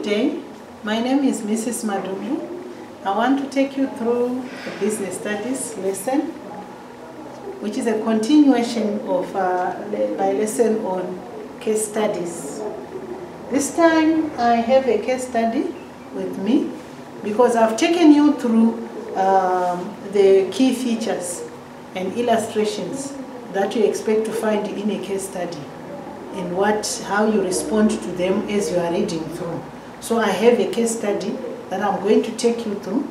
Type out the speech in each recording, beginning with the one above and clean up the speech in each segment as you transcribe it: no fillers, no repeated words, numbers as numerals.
day. My name is Mrs. Madumbu. I want to take you through the business studies lesson, which is a continuation of my lesson on case studies. This time I have a case study with me because I've taken you through the key features and illustrations that you expect to find in a case study and how you respond to them as you are reading through. So I have a case study that I'm going to take you through.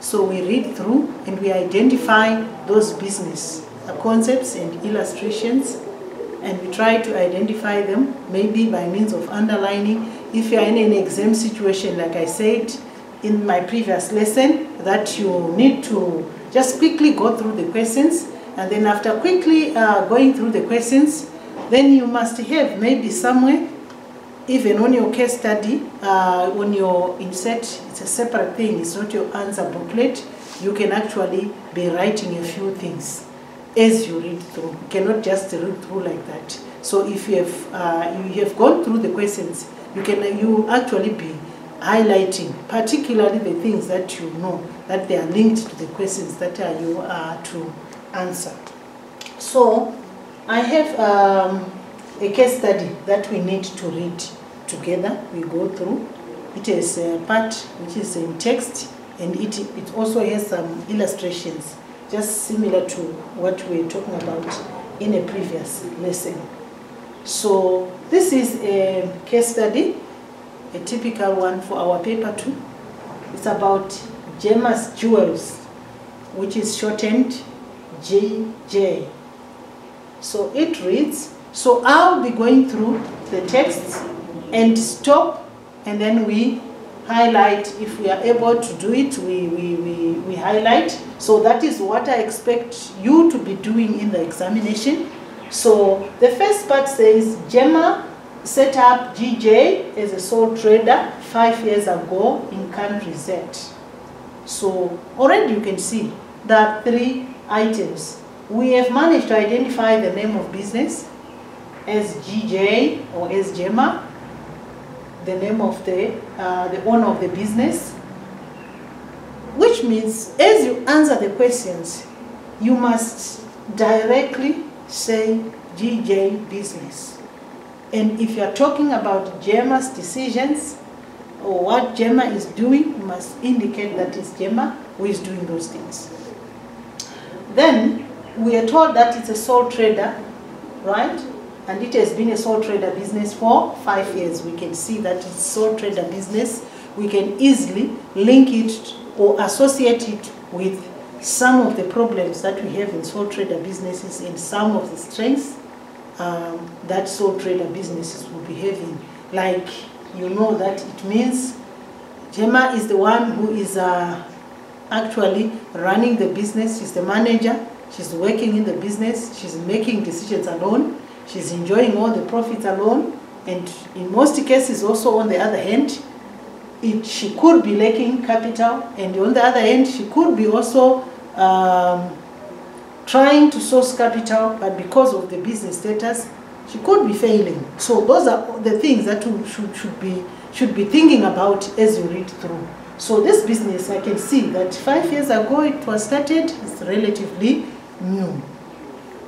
So we read through and we identify those business concepts and illustrations, and we try to identify them maybe by means of underlining. If you are in an exam situation, like I said in my previous lesson, that you need to just quickly go through the questions, and then after quickly going through the questions, then you must have maybe somewhere, even on your case study, on your insert, it's a separate thing, it's not your answer booklet. You can actually be writing a few things as you read through. You cannot just read through like that. So if you have gone through the questions, you actually be highlighting particularly the things that you know that they are linked to the questions that you are to answer. So I have a case study that we need to read together. We go through. It is a part which is in text, and it also has some illustrations, just similar to what we were talking about in a previous lesson. So this is a case study, a typical one for our paper 2. It's about Gemma's Jewels, which is shortened GJ. So it reads, so I'll be going through the text and stop, and then we highlight. If we are able to do it, we highlight. So that is what I expect you to be doing in the examination. So the first part says, Gemma set up GJ as a sole trader 5 years ago in country Z. So already you can see there are 3 items. We have managed to identify the name of business as GJ or as Gemma, the name of the owner of the business, which means as you answer the questions, you must directly say GJ business. And if you are talking about Gemma's decisions or what Gemma is doing, you must indicate that it's Gemma who is doing those things. Then we are told that it's a sole trader, right? And it has been a sole trader business for 5 years. We can see that it's sole trader business. We can easily link it or associate it with some of the problems that we have in sole trader businesses and some of the strengths that sole trader businesses will be having. Like, you know that it means Gemma is the one who is actually running the business. She's the manager. She's working in the business. She's making decisions alone. She's enjoying all the profits alone. And in most cases also, on the other hand, she could be lacking capital. And on the other hand, she could be also trying to source capital, but because of the business status, she could be failing. So those are the things that you should be thinking about as you read through. So this business, I can see that 5 years ago it was started. It's relatively new.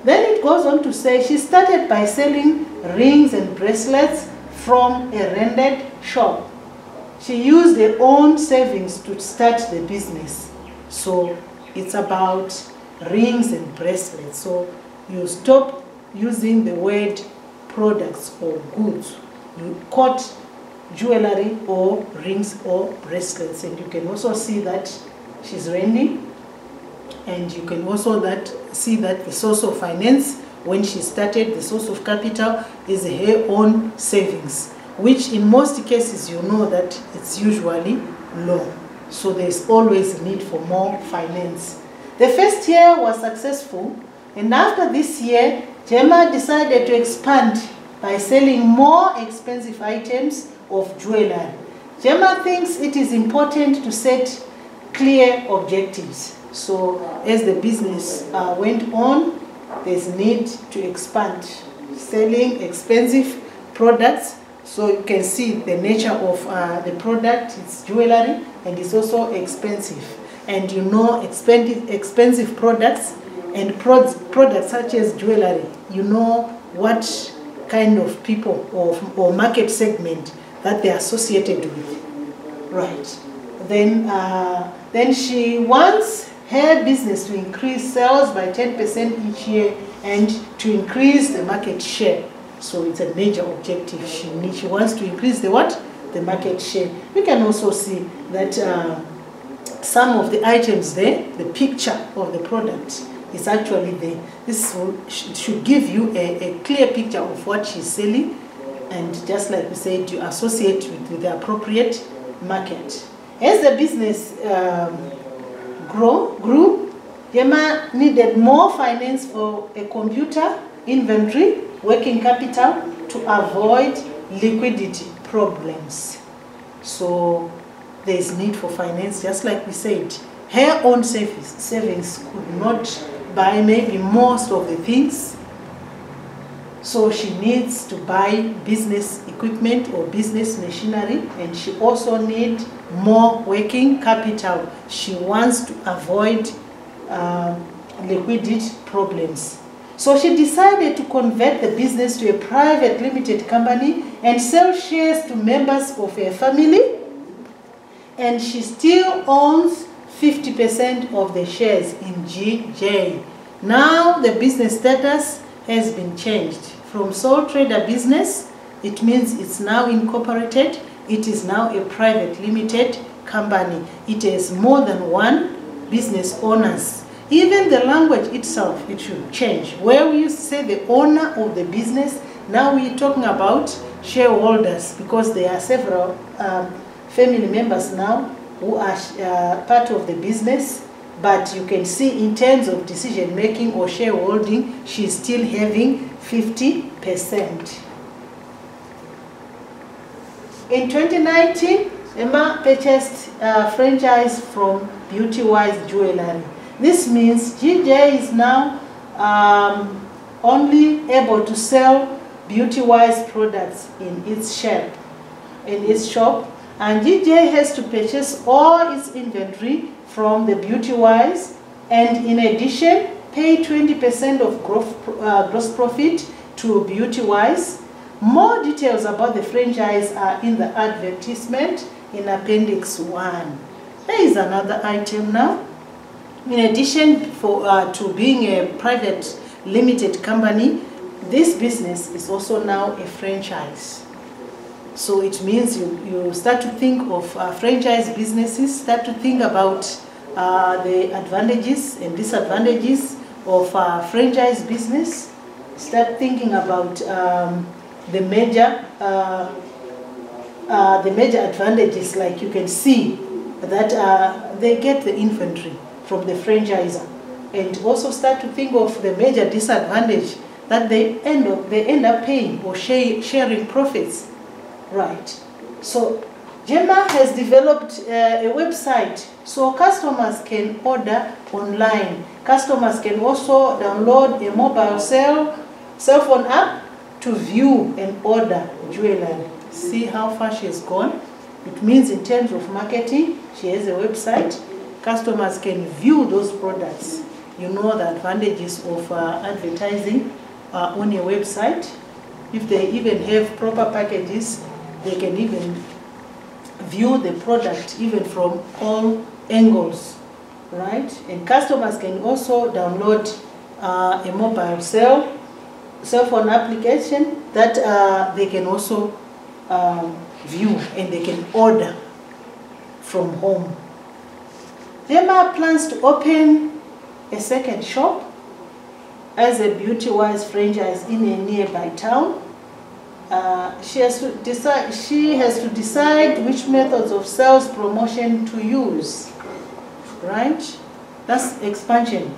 Then it goes on to say she started by selling rings and bracelets from a rented shop. She used her own savings to start the business. So it's about rings and bracelets. So you stop using the word products or goods. You quote jewelry or rings or bracelets. And you can also see that she's renting. And you can also see that the source of finance, when she started, the source of capital is her own savings, which in most cases you know that it's usually low. So there's always a need for more finance. The first year was successful, and after this year, Gemma decided to expand by selling more expensive items of jewelry. Gemma thinks it is important to set clear objectives. So as the business went on, there's need to expand, selling expensive products So you can see the nature of the product. It's jewelry and it's also expensive. And you know, expensive products and products such as jewelry, you know what kind of people or market segment that they're associated with. Right. Then she wants her business to increase sales by 10% each year and to increase the market share. So it's a major objective. She wants to increase the what? The market share. You can also see that some of the items there, the picture of the product is actually there. This should give you a clear picture of what she's selling, and just like we said, you associate with the appropriate market. As the business grew, Gemma needed more finance for a computer, inventory, working capital to avoid liquidity problems. So there is need for finance, just like we said. Her own savings could not buy maybe most of the things. So she needs to buy business equipment or business machinery, and she also needs more working capital. She wants to avoid liquidity problems. So she decided to convert the business to a private limited company and sell shares to members of her family. And she still owns 50% of the shares in GJ. Now the business status has been changed from sole trader business. It means it's now incorporated. It is now a private limited company. It has more than one business owners. Even the language itself, it should change. Where we used to say the owner of the business, now we're talking about shareholders, because there are several family members now who are part of the business. But you can see in terms of decision making or shareholding, she's still having 50%. In 2019, Emma purchased a franchise from Beauty-Wise Jewelry. This means GJ is now only able to sell Beauty-Wise products in its shop, and GJ has to purchase all its inventory from the Beauty-Wise, and in addition, pay 20% of gross profit to Beauty-Wise. More details about the franchise are in the advertisement in Appendix 1. There is another item now. In addition to being a private limited company, this business is also now a franchise. So it means you start to think of franchise businesses, start to think about the advantages and disadvantages of franchise business, start thinking about the major advantages. Like you can see that they get the inventory from the franchisor, and also start to think of the major disadvantage that they end up paying or sharing profits. Right. So Gemma has developed a website so customers can order online. Customers can also download a mobile cell phone app to view and order jewelry. See how far she has gone? It means in terms of marketing, she has a website. Customers can view those products. You know the advantages of advertising on a website. If they even have proper packages, they can even view the product even from all angles, right? And customers can also download a mobile cell phone application that they can also view, and they can order from home. Gemma plans to open a second shop as a Beauty-Wise franchise in a nearby town. She has to decide which methods of sales promotion to use, right? That's expansion,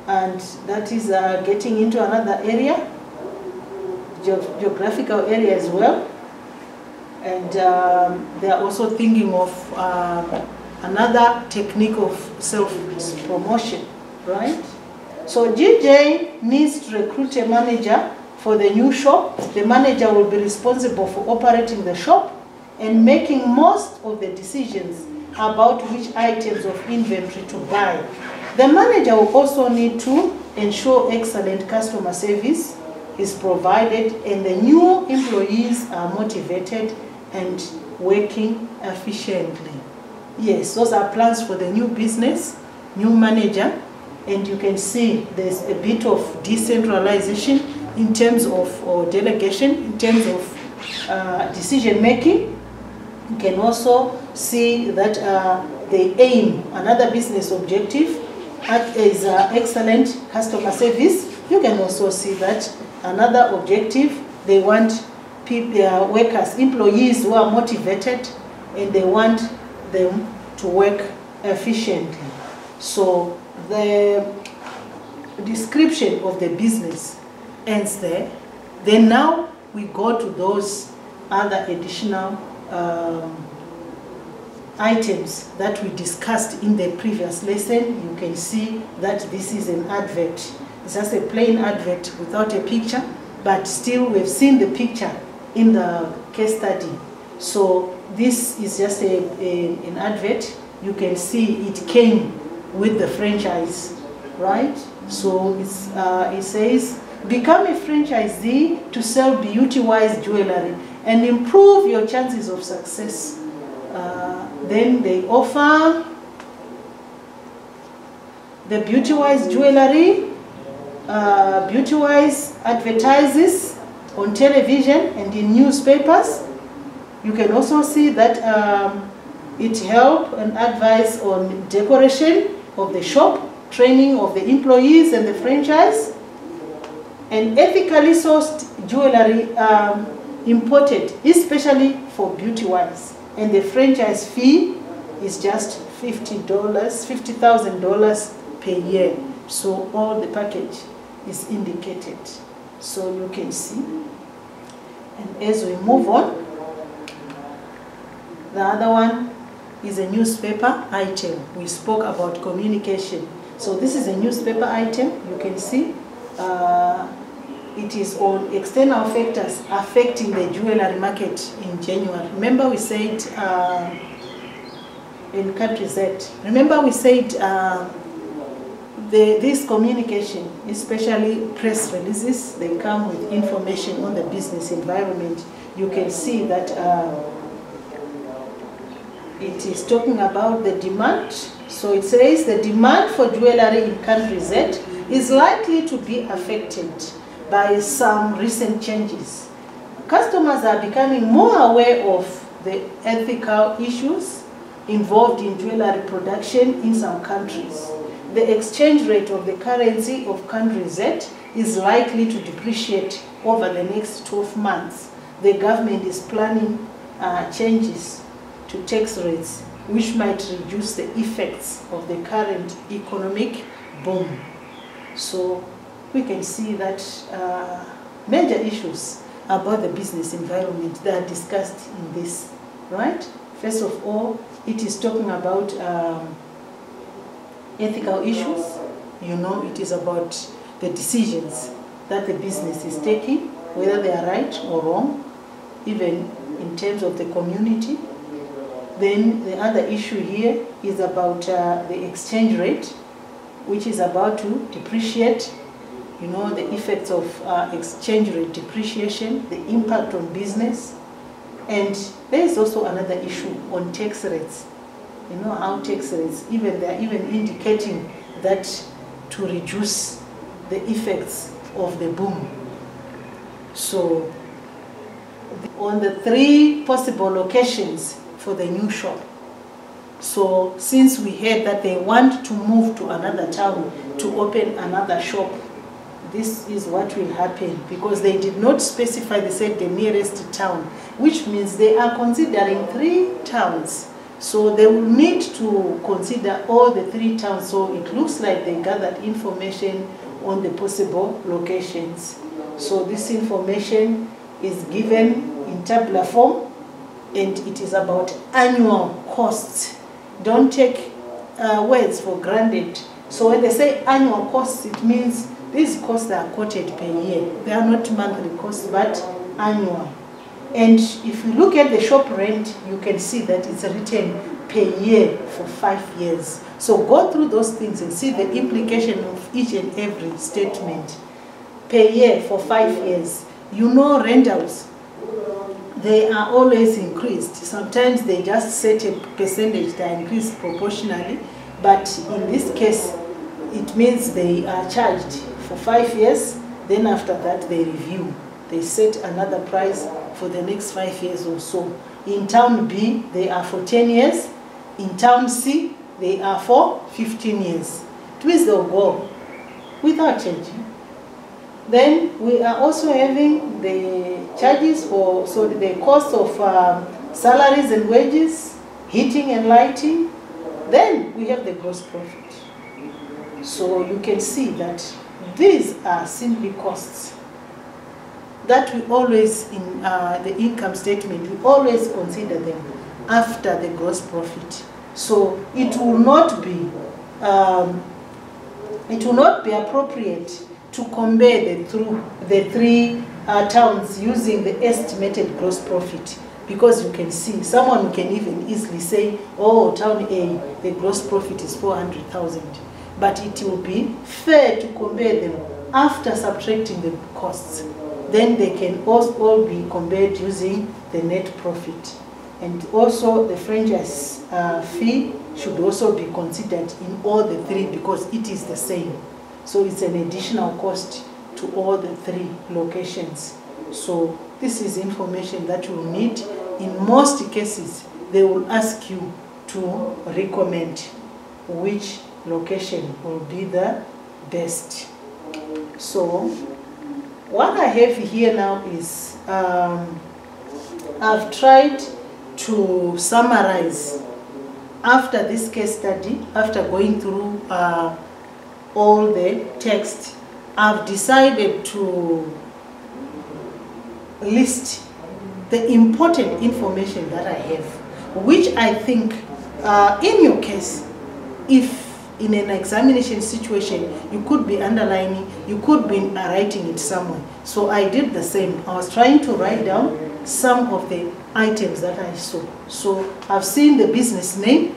and that is getting into another area, geographical area as well. And they are also thinking of another technique of self-promotion, right? So GJ needs to recruit a manager for the new shop. The manager will be responsible for operating the shop and making most of the decisions about which items of inventory to buy. The manager will also need to ensure excellent customer service is provided and the new employees are motivated and working efficiently. Yes, those are plans for the new business, new manager, and you can see there's a bit of decentralization in terms of or delegation, in terms of decision making. You can also see that they aim, another business objective is excellent customer service. You can also see that another objective, they want people, workers, employees who are motivated and they want them to work efficiently. So the description of the business ends there. Then now we go to those other additional items that we discussed in the previous lesson. You can see that this is an advert. It's just a plain advert without a picture, but still we've seen the picture in the case study. So this is just an advert. You can see it came with the franchise, right? So it says, become a franchisee to sell beauty-wise jewelry and improve your chances of success. Then they offer the beauty-wise jewelry. Beauty-wise advertises on television and in newspapers. You can also see that it helps and advise on decoration of the shop, training of the employees and the franchise, and ethically sourced jewelry imported, especially for beauty-wise. And the franchise fee is just $50,000 per year. So all the package is indicated. So you can see. And as we move on, the other one is a newspaper item. We spoke about communication. So this is a newspaper item. You can see it is on external factors affecting the jewelry market in January. Remember we said in country Z, remember we said this communication, especially press releases, they come with information on the business environment. You can see that it is talking about the demand. So it says the demand for jewelry in country Z is likely to be affected by some recent changes. Customers are becoming more aware of the ethical issues involved in jewelry production in some countries. The exchange rate of the currency of country Z is likely to depreciate over the next 12 months. The government is planning changes to tax rates, which might reduce the effects of the current economic boom. So we can see that major issues about the business environment that are discussed in this, right? First of all, it is talking about ethical issues. You know, it is about the decisions that the business is taking, whether they are right or wrong, even in terms of the community. Then the other issue here is about the exchange rate, which is about to depreciate. You know, the effects of exchange rate depreciation, the impact on business. And there is also another issue on tax rates. You know how tax rates, they are even indicating that to reduce the effects of the boom. So on the 3 possible locations for the new shop. So since we heard that they want to move to another town to open another shop, this is what will happen, because they did not specify, they said the nearest town, which means they are considering 3 towns. So they will need to consider all the 3 towns. So it looks like they gathered information on the possible locations. So this information is given in tabular form, and it is about annual costs. Don't take words for granted. So when they say annual costs, it means these costs are quoted per year. They are not monthly costs, but annual. And if you look at the shop rent, you can see that it's written per year for 5 years. So go through those things and see the implication of each and every statement. Per year for 5 years. You know, rentals, they are always increased. Sometimes they just set a percentage that increase proportionally, but in this case, it means they are charged for 5 years, then after that they review. They set another price for the next 5 years or so. In town B, they are for 10 years. In town C, they are for 15 years. It means they'll go without changing. Then we are also having the charges for, so the cost of salaries and wages, heating and lighting. Then we have the gross profit. So you can see that these are simply costs that we always, in the income statement, we always consider them after the gross profit. So it will not be appropriate to compare the three towns using the estimated gross profit, because you can see someone can even easily say, oh, town A, the gross profit is 400,000. But it will be fair to compare them after subtracting the costs. Then they can all be compared using the net profit. And also the franchise fee should also be considered in all the three, because it is the same. So it's an additional cost to all the three locations. So this is information that you will need. In most cases, they will ask you to recommend which location will be the best. So what I have here now is I've tried to summarize after this case study, after going through all the text. I've decided to list the important information that I have, which I think in your case, if in an examination situation, you could be underlining, you could be writing it somewhere. So I did the same. I was trying to write down some of the items that I saw. So I've seen the business name,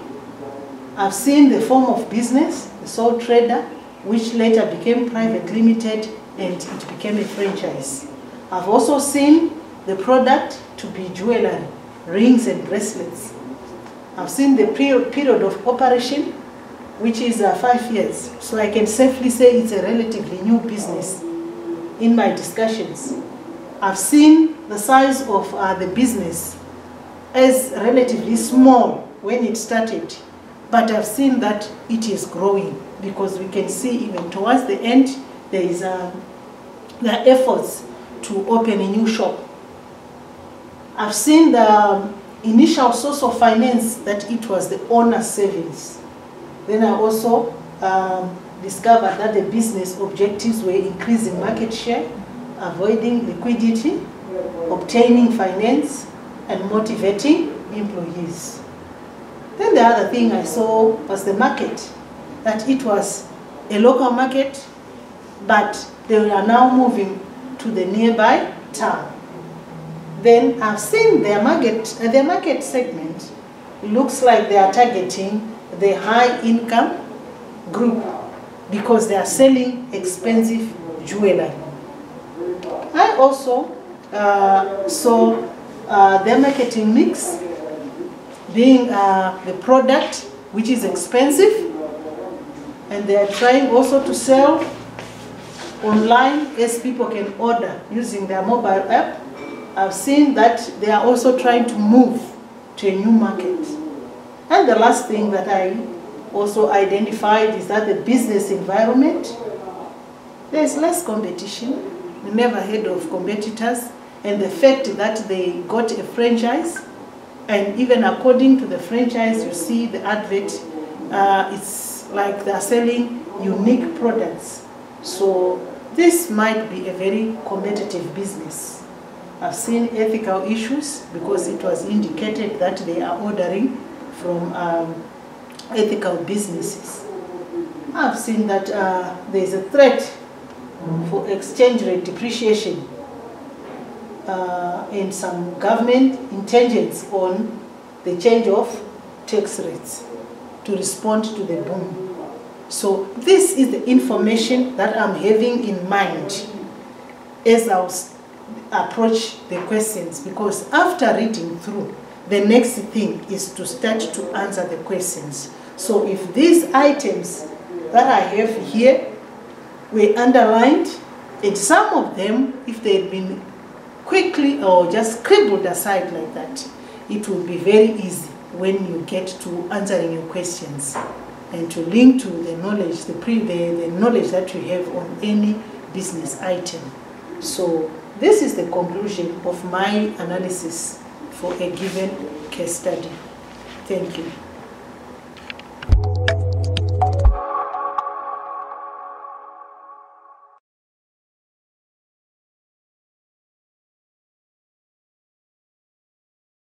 I've seen the form of business, the sole trader, which later became private limited and it became a franchise. I've also seen the product to be jewelry, rings and bracelets. I've seen the period of operation, which is 5 years. So I can safely say it's a relatively new business in my discussions. I've seen the size of the business as relatively small when it started, but I've seen that it is growing, because we can see even towards the end there is there are efforts to open a new shop. I've seen the initial source of finance, that it was the owner's savings. Then I also discovered that the business objectives were increasing market share, avoiding liquidity, obtaining finance, and motivating employees. Then the other thing I saw was the market, that it was a local market, but they are now moving to the nearby town. Then I've seen their market segment. It looks like they are targeting the high income group, because they are selling expensive jewelry. I also saw their marketing mix being the product, which is expensive, and they are trying also to sell online as people can order using their mobile app. I've seen that they are also trying to move to a new market. And the last thing that I also identified is that the business environment, there's less competition. We never heard of competitors, and the fact that they got a franchise, and even according to the franchise, you see the advert, it's like they're selling unique products. So this might be a very competitive business. I've seen ethical issues, because it was indicated that they are ordering from ethical businesses. I've seen that there's a threat for exchange rate depreciation and some government intelligence on the change of tax rates to respond to the boom. So this is the information that I'm having in mind as I'll approach the questions, because after reading through, the next thing is to start to answer the questions. So if these items that I have here were underlined, and some of them, if they had been quickly or just scribbled aside like that, it will be very easy when you get to answering your questions and to link to the knowledge, the knowledge that you have on any business item. So this is the conclusion of my analysis for a given case study. Thank you.